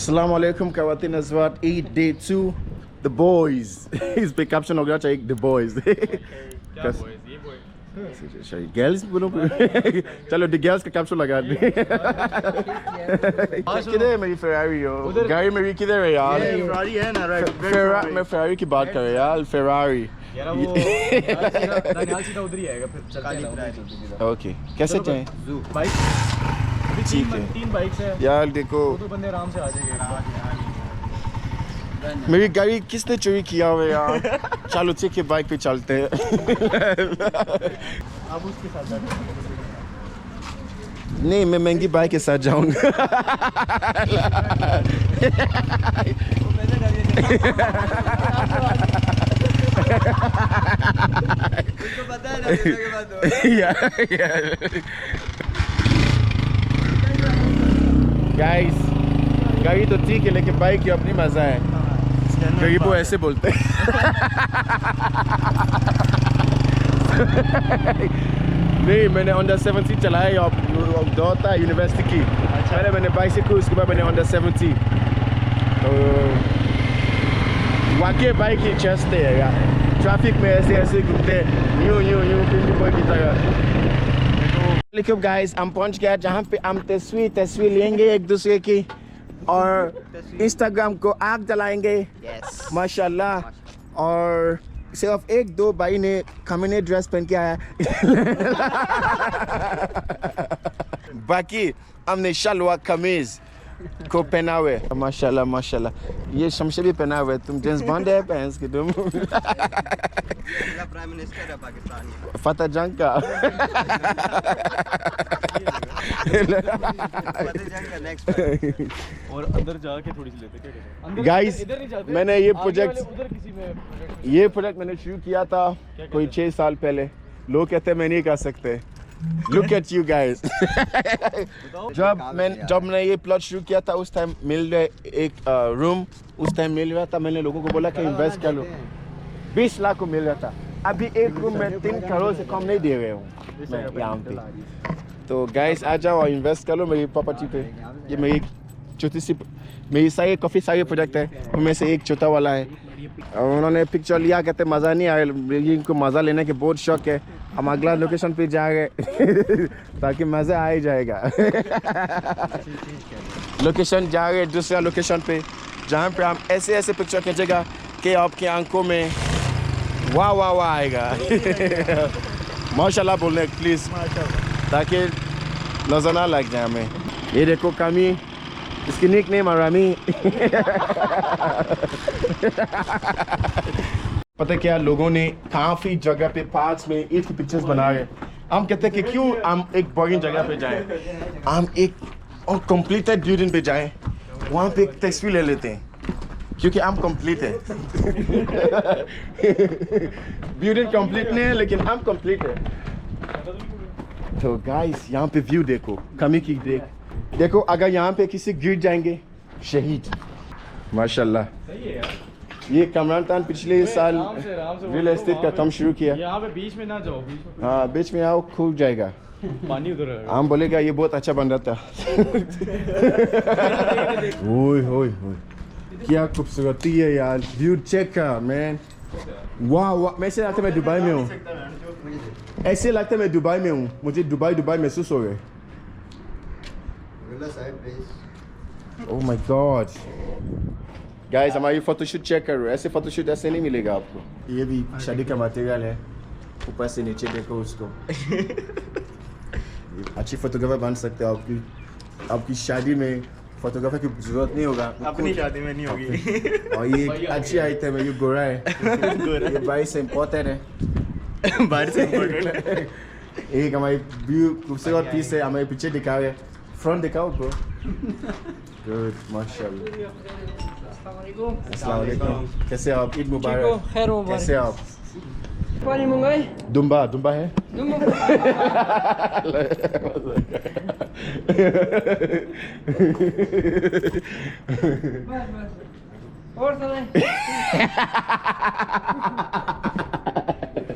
Assalamu alaikum Kawatin Azwat Eid Day 2 The Boys इस पे caption हो गया चाहिए The Boys क्या boys ये boy गर्ल्स बोलो चलो The Girls का कैप्शन लगा दे किधर है मेरी Ferrari यो गाड़ी मेरी किधर है यार Ferrari है ना right मैं Ferrari की बात कर रहा यार Ferrari यार वो दानियाल सीधा उधर ही आएगा फिर चलते हैं ओके कैसे चाहें बाइक अभी तीन बाइक्स है यार देखो दो बंदे आराम से आ जाएंगे मेरी गाड़ी किसने चोरी किया हुआ यार चलो ठीक है बाइक पे चलते हैं आप उसके साथ नहीं मैं महंगी बाइक के साथ जाऊंगा उसको पता है ना गाइस गाड़ी तो ठीक है लेकिन बाइक की अपनी मजा है गरीब वो ऐसे बोलते हैं नहीं मैंने अंडर 17 चलाया और दौड़ता यूनिवर्सिटी की पहले मैंने बाइसिकल उसके बाद मैंने अंडर 17 तो वाकई बाइक ही चलते हैं यार ट्रैफिक में ऐसे ऐसे घूमते यूं पिंडी बॉय की तरह लेकिन गाइस हम पहुंच गया जहाँ पे हम तस्वीर लेंगे एक दूसरे की और इंस्टाग्राम को आग जलाएंगे माशाल्लाह और सिर्फ एक दो भाई ने कमीने ड्रेस पहन के आया बाकी हमने शलवार कमीज को पहना हुए माशाल्लाह माशाल्लाह ये शमशेर भी पहना हुआ है तुम जेम्स बॉन्ड है पहन के तुम प्राइम मिनिस्टर है पाकिस्तान फतेह जंग का और अंदर जाके थोड़ी सी लेते क्या गाइस मैंने ये प्रोजेक्ट मैंने शुरू किया था कोई 6 साल पहले लोग कहते हैं मैं नहीं कर सकते Look at you guys जब मैंने ये प्लॉट शुरू किया था उस टाइम मिल रहा एक रूम उस टाइम मिल रहा था मैंने लोगों को बोला कि इन्वेस्ट कर लो 20 लाख को मिल रहा था अभी एक रूम में 3 करोड़ से कम नहीं दे रहे हूँ मैं यहाँ पे तो गाइस आ जाओ और इन्वेस्ट कर लो मेरी प्रॉपर्टी पे ये मेरी छोटी सी मेरी सारी काफ़ी सारे प्रोजेक्ट है उनमें से एक छोटा वाला है और उन्होंने पिक्चर लिया कहते मज़ा नहीं आया इनको मज़ा लेने के बहुत शौक है हम अगला लोकेशन पे जा रहे ताकि मज़ा आ ही जाएगा लोकेशन जा रहे दूसरा लोकेशन पे जहाँ पे हम ऐसे ऐसे पिक्चर खींचेगा कि आपकी आंखों में वाह वाह वाह आएगा माशाल्लाह बोलने प्लीज़ ताकि नजर ना लग जाए हमें ये देखो कमी इसकी निक नेम आरामी पता क्या लोगों ने काफ़ी जगह पे पार्क्स में ईद की पिक्चर्स बना रहे हम कहते हैं कि क्यों हम एक बोरिंग जगह पे जाएं हम एक और कंप्लीटेड बिल्डिंग पे जाएं वहाँ पे एक तस्वीर ले लेते हैं क्योंकि हम कंप्लीट है बिल्डिंग कंप्लीट नहीं है लेकिन हम कंप्लीट है तो गाइस यहाँ पे व्यू देखो कमी की देखो अगर यहाँ पे किसी गिर जाएंगे शहीद माशाल्लाह ये कमरान खान पिछले साल रियल एस्टेट का काम शुरू किया यहाँ पे बीच में ना जाओ हाँ बीच में आओ खूब जाएगा पानी उधर हम बोलेगा ये बहुत अच्छा बन रहा था ओए ओए ओए क्या खूबसूरती है यार व्यू चेक कर मैन वाह वाह मैं ऐसे लगता मैं दुबई में हूँ ऐसे लगता मैं दुबई में हूँ मुझे दुबई महसूस हो गए ओह माय गॉड गाइस हमारी फोटोशूट चेक करो ऐसे फोटोशूट ऐसे नहीं मिलेगा आपको ये भी शादी का मटेरियल है ऊपर से नीचे देखो उसको अच्छी फोटोग्राफर बन सकते हो आपकी शादी में फोटोग्राफर की जरूरत नहीं होगा अपनी शादी में नहीं होगी और ये अच्छी आइटम है ये गोरा है ये बाहर से इम्पोर्टेंट है बाहर से इम्पोर्टेंट एक हमारी व्यू खूबसूरत पीस है हमारे पीछे दिखा रहे फ्रंट दिखाओ ब्रो गुड माशाल्लाह अस्सलाम वालेकुम कैसे आप ईद मुबारक खैर मुबारक कैसे आप पानी मंगाए दुम्बा है और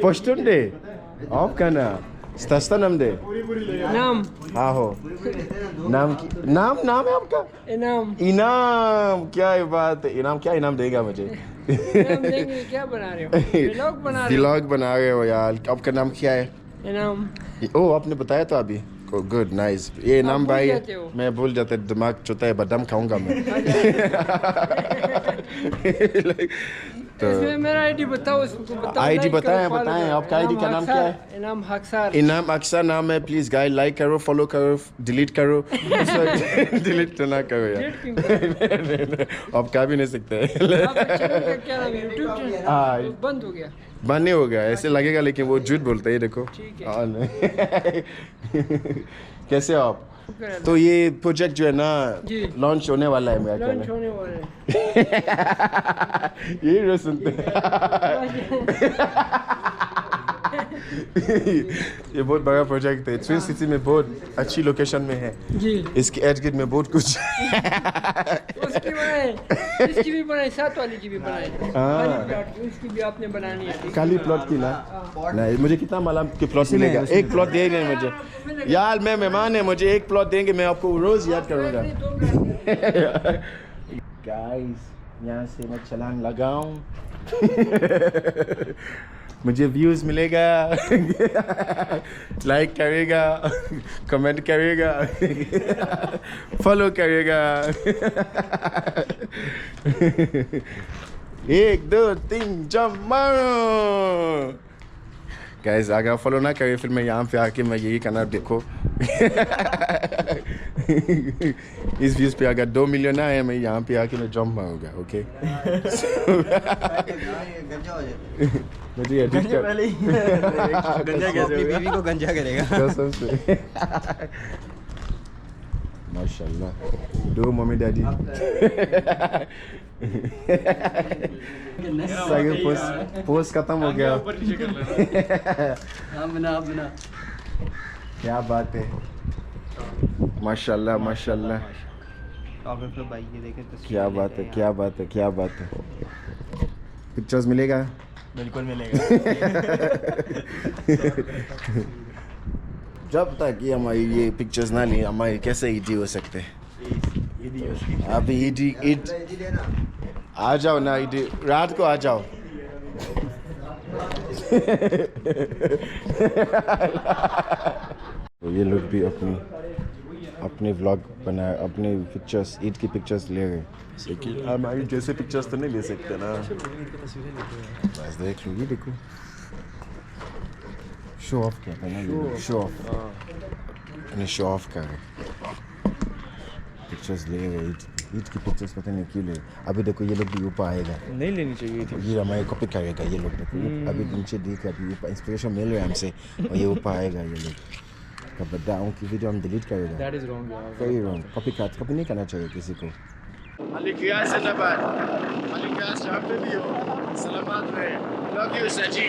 Paar Stunden. Aufkana. Stasta namde. नाम हाँ हो नाम नाम है आपका इनाम इनाम क्या है बात है इनाम क्या इनाम देगा मुझे इनाम देंगे क्या बना रहे हो व्लॉग बना रहे हो व्लॉग बना रहे हो यार आपका नाम क्या है इनाम ओ आपने बताया तो अभी गुड नाइस ये इनाम भूल भाई जाते हो। मैं भूल जाता दिमाग चुता है बादाम खाऊंगा मैं तो इसमें मेरा आईडी बताओ उसको बताओ आईडी like करो, बताएं follow बताएं करो। आपका आईडी का नाम क्या है इनाम हक्सार इनाम अक्सर नाम है प्लीज गाइस लाइक करो फॉलो करो डिलीट करो डिलीट तो ना करो यार Delete क्यों करो? आप क्या भी नहीं सकते आपके channel का क्या नाम है यूट्यूब चैनल हाँ। बंद हो गया बंद नहीं हो गया ऐसे लगेगा लेकिन वो झूठ बोलता है ये देखो ठीक है। हाँ, नहीं। कैसे हो आप शुक्र है तो ये प्रोजेक्ट जो है ना जी। लॉन्च होने वाला है मेरा लॉन्च ख्याल होने वाला है है यही रोज सुनते ये बहुत बड़ा प्रोजेक्ट है ट्विन सिटी में बहुत अच्छी लोकेशन में है जी इसके एज गेट में बहुत कुछ उसकी बनाए इसकी भी बनाई साथ वाली की भी बनाई वाली प्लॉट की उसकी भी आपने बनानी है खाली प्लॉट की ना नहीं मुझे कितना मालूम कि प्लॉट मिलेगा एक प्लॉट देंगे मुझे यार मैं मेहमान है मुझे एक प्लॉट देंगे मैं आपको रोज याद करूंगा गाइस यहाँ से मैं चलान लगाऊं मुझे व्यूज मिलेगा लाइक करेगा कमेंट करेगा फॉलो करेगा 1 2 3 जंप मारो गाइस अगर फॉलो ना करे फिर मैं यहाँ पे आके मैं यही करना देखो इस व्यूज पे अगर 2 मिलियन आए मैं यहाँ पे आके मैं जंप मारूंगा ओके मुझे एडिट कर पहले ही गंजा कैसे अपनी बीवी को गंजा करेगा कसम से माशाल्लाह दो मम्मी डैडी पोस्ट खत्म हो गया बिना क्या बात है माशाल्लाह माशाल्लाह आप अपने भाई के देखे तो क्या बात है क्या बात है क्या बात है पिक्चर्स मिलेगा बिल्कुल मिलेगा जब तक ये हमारी ये पिक्चर्स ना ली हमारी कैसे ईडी हो सकते हैं आप ईडी ईद आ जाओ ना ईडी रात को आ जाओ तो ये लोग भी अपने व्लॉग बनाए अपने पिक्चर्स ईद की पिक्चर्स ले गए लेकिन हमारी जैसे पिक्चर्स तो नहीं ले सकते ना बस देख लो ये देखो शो ऑफ क्या करना शो ऑफ शो ऑफ कर पिक्चर्स ले गए ईद की पिक्चर्स पता नहीं क्यों ले अभी देखो ये लोग भी ऊपर आएगा नहीं लेनी चाहिए थी ये हमारे कॉपी करेगा ये लोग देखो अभी नीचे देख अभी ऊपर इंस्पिरेशन मिल रहा है हमसे और ये ऊपर आएगा ये लोग कब बताऊँ की वीडियो हम डिलीट करेगा दैट इज रॉन्ग यार वेरी रॉन्ग कॉपी नहीं करना चाहिए किसी को Malik Riaz Zindabad. Malik Riaz जहाँ पे भी हो सलामत रहे लव यू सची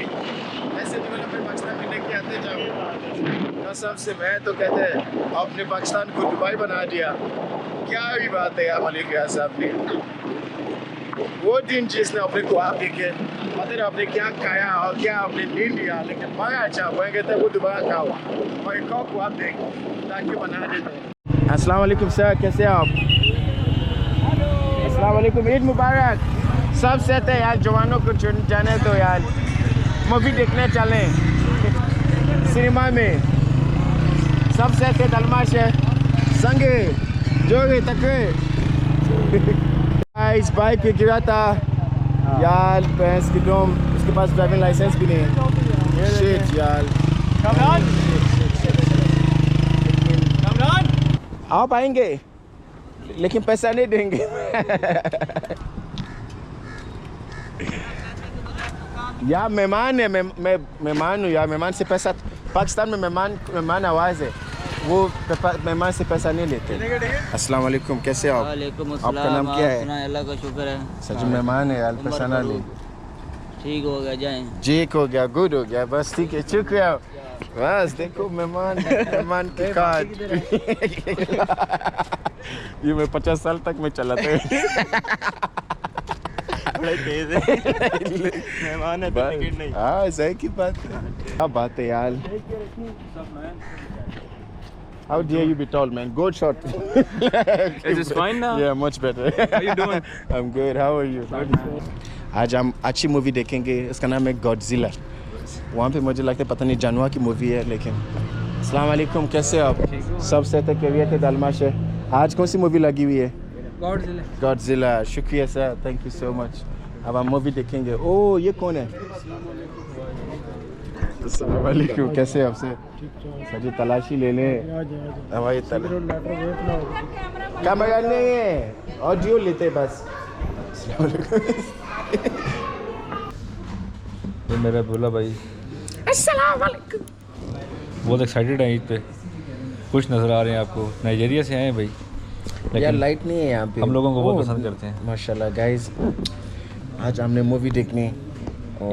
ऐसे डेवलपमेंट पाकिस्तान में लेके आते जाओ कसम से मैं तो कहते हैं आपने पाकिस्तान को दुबई बना दिया क्या भी बात है यार मलिक रियाज साहब ने वो दिन जिसने अपने को आप देखे मतलब आपने क्या खाया और क्या आपने नींद लिया लेकिन बड़ा अच्छा वो कहते हैं वो दोबारा खाओ और एक को आप देख ताकि बना देते अस्सलाम वालेकुम सर कैसे हैं आप अस्सलाम वालेकुम ईद मुबारक सब सेट है यार जवानों को जाने तो यार मूवी देखने चले सिनेमा में सब सेट है तलमाश है संगे जोगे तकरे इस बाइक पे गिरा था यार भैंस की डोम उसके पास ड्राइविंग लाइसेंस भी नहीं है शिट यार आप आएंगे लेकिन पैसा नहीं देंगे यार मेहमान है मैं मेहमान हूँ यार मेहमान से पैसा पाकिस्तान में मेहमान आवाज़ है वो मेहमान से पैसा नहीं लेते अस्सलाम वालेकुम कैसे हो आप वालेकुम आपका अस्सलाम नाम क्या है अल्लाह का शुक्र है सच मेहमान है यार पैसा ना ले ठीक हो गया जाएं ठीक हो गया गुड हो गया बस ठीक है शुक्रिया बस देखो मेहमान की कार्ड ये मैं 50 साल तक मैं चलाता हूँ बड़े तेज है मेहमान है तो टिकट नहीं हाँ सही की बात है क्या बात है यार How dare you be tall, man? Go short. Is this fine now? Yeah, much better. How you doing? I'm good. How are you? आज हम अच्छी मूवी देखेंगे. इसका नाम है गॉडजिला. वहाँ पे मुझे लगता है पता नहीं जानवर की मूवी है लेकिन. अस्सलाम वालेकुम, कैसे हो आप? सब सेहत है, कैरियर है, दालमाश है. आज कौन सी मूवी लगी हुई है? गॉडजिला. शुक्रिया sir, thank you so much. अब हम मूवी देखेंगे. ओह, ये कौन है? अस्सलाम वालेकुम, कैसे हैं आप सर? सर तलाशी ले लें. हमारी कैमरा नहीं है, ऑडियो लेते बस. ये मेरा बोला भाई. अस्सलाम वालेकुम. बहुत एक्साइटेड हैं ईद पे. कुछ नज़र आ रहे हैं आपको. नाइजीरिया से आए हैं भाई. यार लाइट नहीं है यहाँ पे. हम लोगों को बहुत पसंद करते हैं. माशाल्लाह गाइस, आज हमने मूवी देखनी.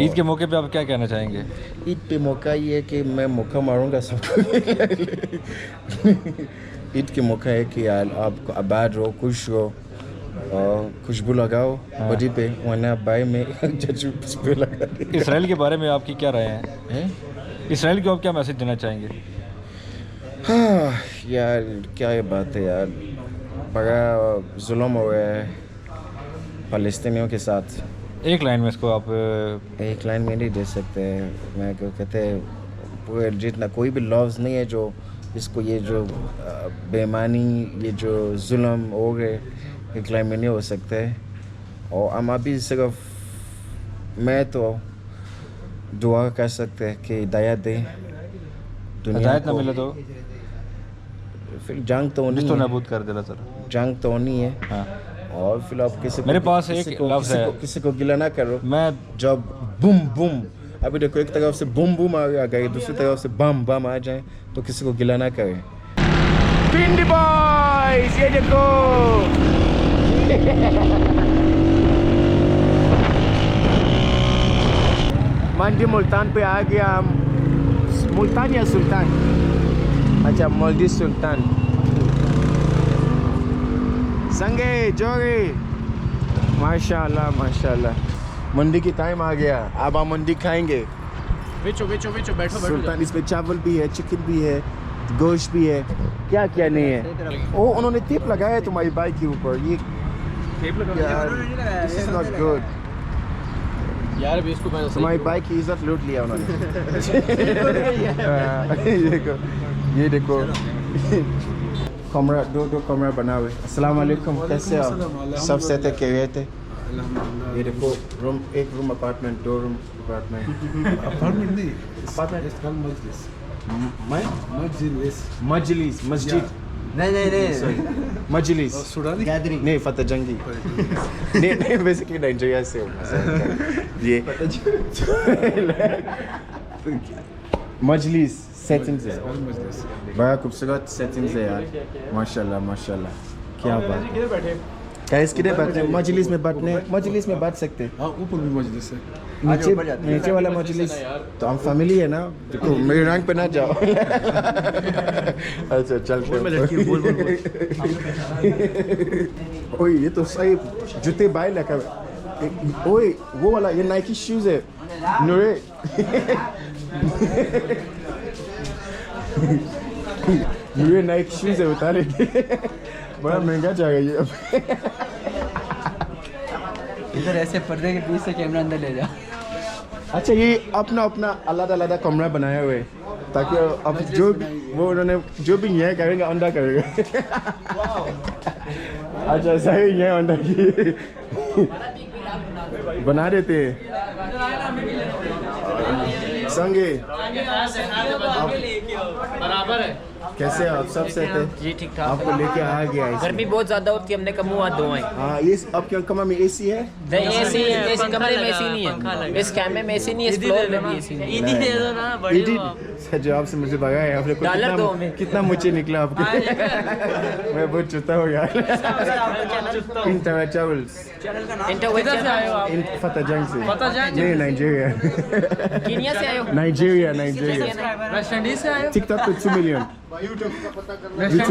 ईद के मौके पे आप क्या कहना चाहेंगे? ईद पे मौका ये है कि मैं मौका मारूंगा सबको. ईद के मौका है कि आप आबाद रहो, खुश रहो, खुशबू लगाओ बॉडी पे, वरना बाई में खुशबू लगा. इसराइल के बारे में आपकी क्या राय है? इसराइल को आप क्या मैसेज देना चाहेंगे? हाँ यार, क्या ये बात है यार. बड़ा जुल्म हो रहा है फ़लस्तीनियों के साथ. एक लाइन में इसको आप. एक लाइन में नहीं दे सकते. मैं क्यों कहते हैं पूरे जितना कोई भी लफ्ज़ नहीं है जो इसको, ये जो बेईमानी, ये जो जुल्म हो गए, एक लाइन में नहीं हो सकते. और हम अभी सिर्फ मैं तो दुआ कर सकते हैं कि हिदायत दें दुनिया हिदायत ना को. मिले तो फिर जंग तो नहीं है. नाबूद कर देना सर. जंग तो नहीं है. हाँ. और फिर आप किसी को, मेरे पास एक लफ्ज़ है. किसी को गिला ना करो. मैं जब बूम बूम, अभी देखो एक तरफ से बूम बूम आ गई, दूसरी तरफ से बम बम आ जाए तो किसी को गिला ना करें. पिंडी बॉयज, ये देखो. मंडी मुल्तान पे आ गया हम. मुल्तान या सुल्तान? अच्छा, मोल्डी सुल्तान. संगे जोरे, माशाल्लाह माशाल्लाह. मंडी की टाइम आ गया. अब हम मंडी खाएंगे. बेचो बैठो. सुल्तान, इसमें चावल भी है, चिकन भी है, गोश्त भी है. क्या क्या नहीं है. ओ, उन्होंने टेप लगाया है तुम्हारी बाइक के ऊपर. ये दिस इज नॉट गुड यार. अभी इसको मैं तुम्हारी बाइक की इज्जत लूट लिया उन्होंने. ये देखो कमरा, दो कमरा बना हुए. अस्सलाम वालेकुम, कैसे हो? सब सेहत है, कैरियर है. ये देखो रूम, एक room apartment, 2 room apartment. Apartment नहीं, अपार्टमेंट. it's called Majlis. मैं मजलिस, मस्जिद. नहीं मजलिस. सुडानी नहीं, फतेह जंगी. नहीं बेसिकली नाइजीरिया से हूँ. ये मजलिस सेटिंग्स है. मजलिस. बड़ा खूबसूरत सेटिंग्स है यार. माशाल्लाह माशाल्लाह. क्या बात है. कैसे किधर बैठने? मजलिस में बैठ सकते. हाँ, ऊपर भी मजलिस है. नीचे वाला मजलिस तो हम फैमिली है ना. देखो मेरे रंग पे ना जाओ. अच्छा चलते हैं. ओए, ये तो सही जूते बाय लगा. ओए, वो वाला ये नाइकी शूज है. नूरे. नूरे नाइकी शूज है, बता रहे. बड़ा महंगा जा गया ये. इधर ऐसे पर्दे के बीच से कैमरा अंदर ले जा. अच्छा, ये अपना अलग कमरा बनाया हुआ है ताकि अब जो वो उन्होंने जो भी यहाँ करेंगे अंडा करेगा. अच्छा, सही है. अंडा की बना देते हैं. संगे बराबर है. कैसे आप? सब सेट है जी, ठीक ठाक. आपको लेके आ गया. गर्मी बहुत ज्यादा होती है, हमने कम हुआ दो हैं. हाँ, ये आपके कमरे में एसी है? नहीं, एसी कमरे में एसी नहीं है. इस कैमरे में एसी नहीं है, इस फ्लोर में भी एसी नहीं है. दे दो ना, बड़ी सर, जो आपसे मुझे भगाया आपने डॉलर दो हमें. कितना मुझे निकला आपके. मैं बहुत चुता हूँ यार. इंटरनेशनल्स. किधर से आए हो आप? फतेह जंग से. फतेह जंग? नहीं, नाइजीरिया. कीनिया से आए हो? नाइजीरिया. वेस्ट इंडीज से आए हो? टिकटॉक पे 2 मिलियन. यूट्यूब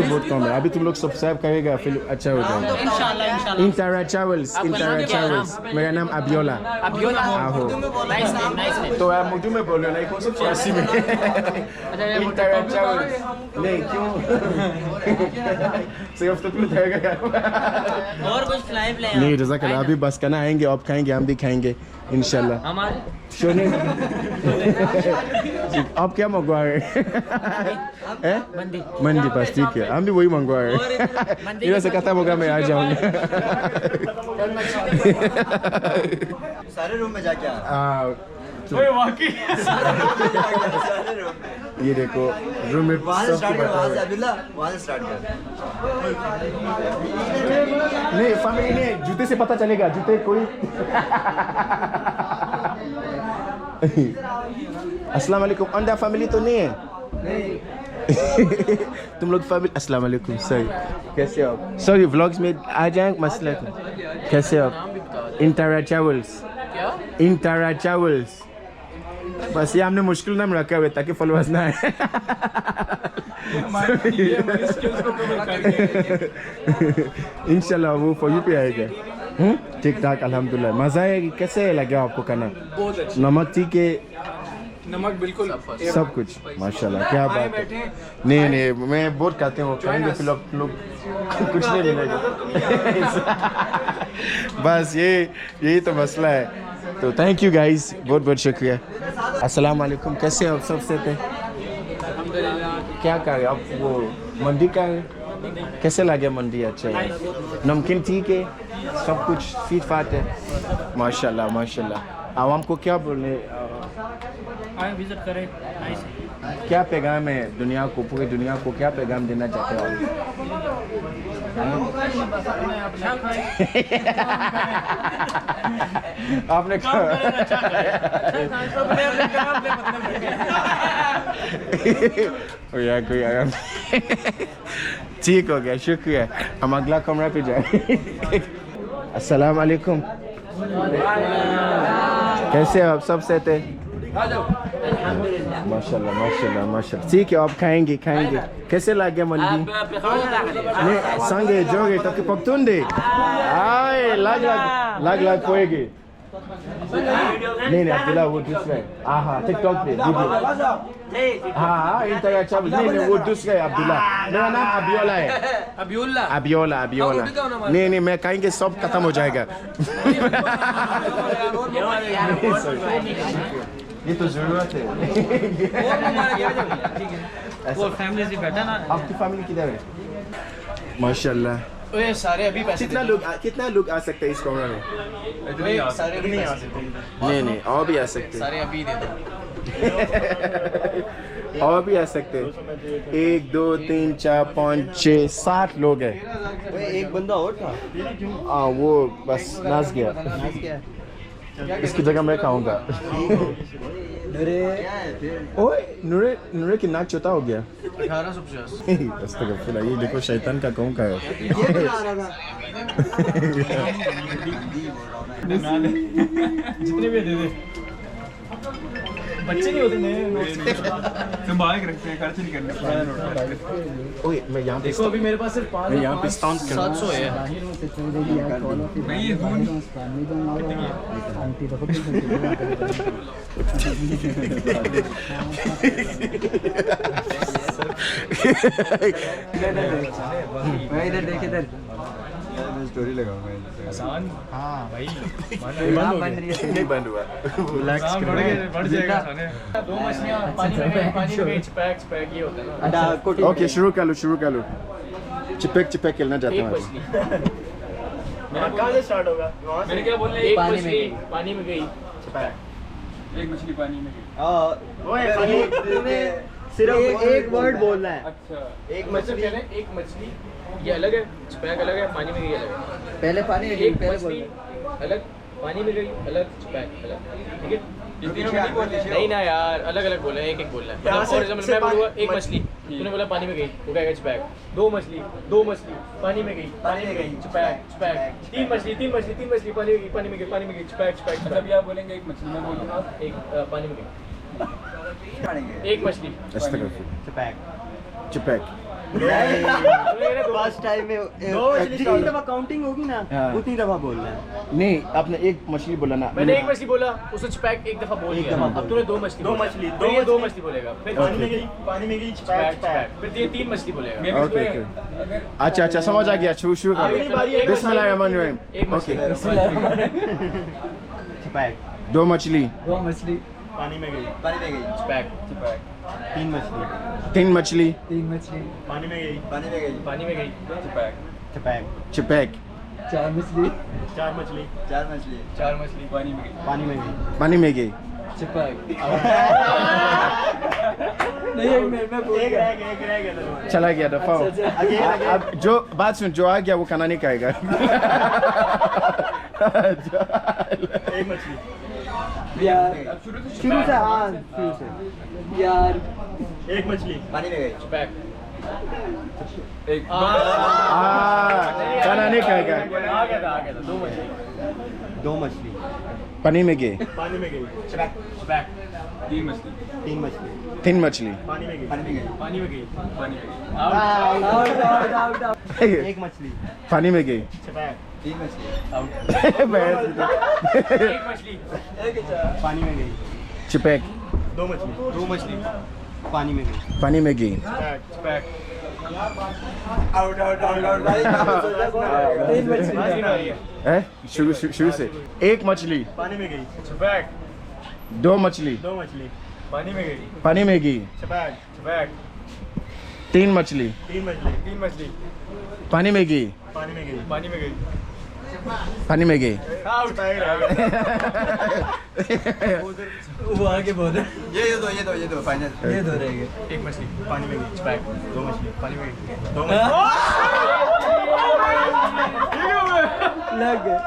बहुत कम है। अभी तुम लोग सब्सक्राइब करेगा फिर अच्छा हो जाएगा। Intra travels, intra travels. मेरा नाम अबियोला। आहो तो आप उर्दू में बोलो नहीं, कौन सा फारसी में? इंटरा ट्रैवल्स नहीं क्यों? सिर्फ तो तुम जाएगा और कुछ खिलाए पिलाए नहीं। जज़ाकल्लाह। अभी बस करना आएंगे, आप खाएंगे, हम भी खाएंगे इंशाल्लाह। सोने आप क्या मंगवा रहे हैं? मंडी बस ठीक है, हम भी वही मंगवा रहे हैं। इधर से खत्म होगा मैं आ जाऊंगा। सारे रूम में जाके ये देखो रूम में वहाँ से स्टार्ट कर, वहाँ से अब्दुल्ला वहाँ से स्टार्ट कर। नहीं फैमिली नहीं, जूते से पता चलेगा जूते कोई। अस्सलाम वालेकुम। अंडा फैमिली तो नहीं है? तुम लोग फैमिली। अस्सलाम वालेकुम। सॉरी कैसे हो आप? सॉरी व्लॉग्स में आ जाएं मसला तो। कैसे हो आप? Intra travels. Intra travels. बस ये हमने मुश्किल नाम रखा हुआ ताकि फॉलोअर्स ना आए। इंशाल्लाह वो फॉर यू पे आएगा। ठीक ठाक अल्हम्दुलिल्लाह। मज़ा है। कैसे लगा आपको खाना? बहुत अच्छा। नमक ठीक है? नमक बिल्कुल सब कुछ माशाल्लाह। क्या बात है। नहीं नहीं मैं बहुत खाते हूँ, खाएंगे फिर लोग कुछ नहीं मिलेगा। बस यही तो मसला है। तो थैंक यू गाइस, बहुत बहुत शुक्रिया। अस्सलाम वालेकुम। कैसे हो आप? सब से थे? क्या कर रहे आप? वो मंडी का कैसे लगे मंडी? अच्छा है, नमकीन ठीक है, सब कुछ फीट फाट है माशाल्लाह माशाल्लाह। आवाम को क्या बोलने, विजिट करें। क्या पैगाम है दुनिया को, पूरी दुनिया को क्या पैगाम देना चाहते हो? आपने यार कोई आराम। ठीक हो गया, शुक्रिया। हम अगला कमरा पे जाए। अस्सलाम वालेकुम। कैसे हो आप? सब सहते हैं? माशाल्लाह माशाल्लाह माशाल्लाह। ठीक है आप खाएंगे खाएंगे। कैसे लगे मंडी? नहीं संगे जोगे तो कि पकतुंडे आए लाग पोएगे। नहीं अब्दुल्ला वो दूसरा है। हाँ टिकटॉक पे वीडियो। हाँ इंटरा ट्रैवल्स। नहीं वो दूसरा है अब्दुल्ला। मेरा नाम अबियोला है। अबियोला। नहीं मैं कहेंगे सब खत्म हो जाएगा। ये तो जरूरत है। फैमिली से बैठा ना। आपकी फैमिली किधर है? माशाल्लाह। ओए सारे अभी पैसे कितना लोग आ सकते हैं इस कमरे में? सारे अभी नहीं आ सकते। नहीं और भी आ सकते हैं। सारे अभी दे दो। और भी आ सकते हैं। 1 2 3 4 5 6 7 लोग हैं। एक बंदा और था। हाँ वो बस नाच गया। इसकी जगह मैं खाऊंगा। ओए नूरे की नाक छोटा हो गया। 1850। ये देखो शैतान का कौन का है। जितने भी दे दे। बच्चे नहीं होते नए संभाल के रखते हैं, खर्च नहीं करने। ओए मैं यहाँ पे देखो अभी मेरे पास सिर्फ 5 मैं यहाँ पे स्टाउंट कर रहा हूँ। 700 है। नहीं ये फोन इधर देख इधर। स्टोरी लगाऊंगा। आसान। हाँ भाई नहीं बंद हुआ। रिलैक्स बढ़ जाएगा। 2 मछलियाँ पानी में चिपैक ये होता है ना। ओके शुरू कर लो चिपक खेलना चाहता हूँ। कहाँ से स्टार्ट होगा? मैंने क्या बोलना है? एक मछली पानी में गई, एक मछली पानी में गई। सिर्फ एक वर्ड बोलना है। अच्छा एक मछली ये अलग है, चिपैक अलग है, पानी में गई अलग है। पहले पानी में एक मछली अलग, पानी में गई अलग, चिपैक अलग। ठीक है नहीं ना यार, अलग अलग बोला है, एक बोलना है। फॉर एग्जांपल मैं बोलूँगा एक मछली, तूने बोला पानी में गई, वो कहेगा चिपैक। 2 मछली पानी में गई चिपैक। 3 मछली पानी में गई चिपैक। मतलब आप बोलेंगे एक मछली, मैं बोलूँगा एक पानी में गई। एक मछली चिपक चिपैक फर्स्ट टाइम में जितनी दफा काउंटिंग होगी ना हाँ। उतनी दफा बोलना है। नहीं आपने एक मछली बोला ना मैंने एक मछली बोला, उसने चिपैक एक दफा बोल दिया। अब तूने दो मछली बोली। दो मछली बोलेगा, फिर पानी में गई चिपैक, फिर ये 3 मछली बोलेगा। ओके अच्छा अच्छा समझ आ गया शुरू करो बिस्मिल्लाहिर्रहमानिर्रहीम ओके चिपैक 2 मछली पानी में गई चिपैक 3 मछली 3 मछली पानी में गई चिपैक चिपैक 4 मछली 4 मछली पानी में गई। पानी में गई चला गया दफा अब जो बात सुन जो आ गया वो खाना नहीं खाएगा एक मछली यार शुरू से यार एक मछली पानी में गई चिपैक खाना नहीं खाएगा आ गया था 2 मछली पानी में गई चिपैक 3 मछली 3 मछली पानी में गई एक मछली पानी में गई 3 मछली एक मछली पानी में गई चिपैक 2 मछली पानी में गई पानी में गई चिपैक शुरू से 1 मछली पानी में गई चिपैक 2 मछली पानी में गई पानी में गई चिपैक 3 मछली 3 मछली पानी में गई पानी में गई पानी में गई वो आगे बोल ये दो फाइनल ये दो रहेंगे एक मछली पानी में गई चिपैक 2 मछली पानी में गई 2 लग गए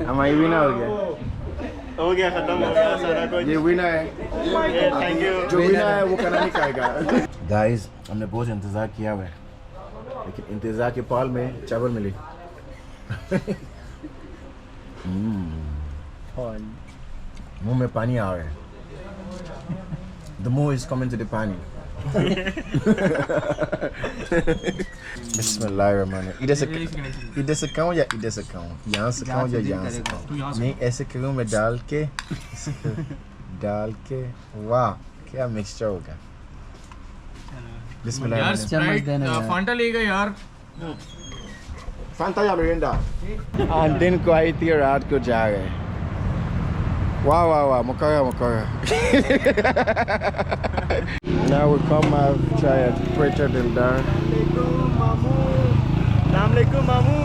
हमारी विनर हो गया खत्म हो गया सारा कुछ ये विनर है थैंक यू जो विनर है वो खाना नहीं खाएगा गाइस हमने बहुत इंतजार किया हुआ है लेकिन इंतजार के पाल में चावल मिली मुंह में पानी आ रहा है The more is coming to the पानी बिस्मिल्लाहिर्रहमानिर्रहीम इधर से खाऊं या इधर से खाऊं यहाँ से खाऊं या यहाँ से खाऊं नहीं ऐसे करूँ मैं डाल के वाह क्या मिक्सचर होगा बिस्मिल्लाह फांटा लेगा यार फांटा या मिरिंडा दिन को आई थी रात को जा गए वाह वाह वाह मुकर्रा Now we come have try at Puerto del Dar. Assalamualaikum मामू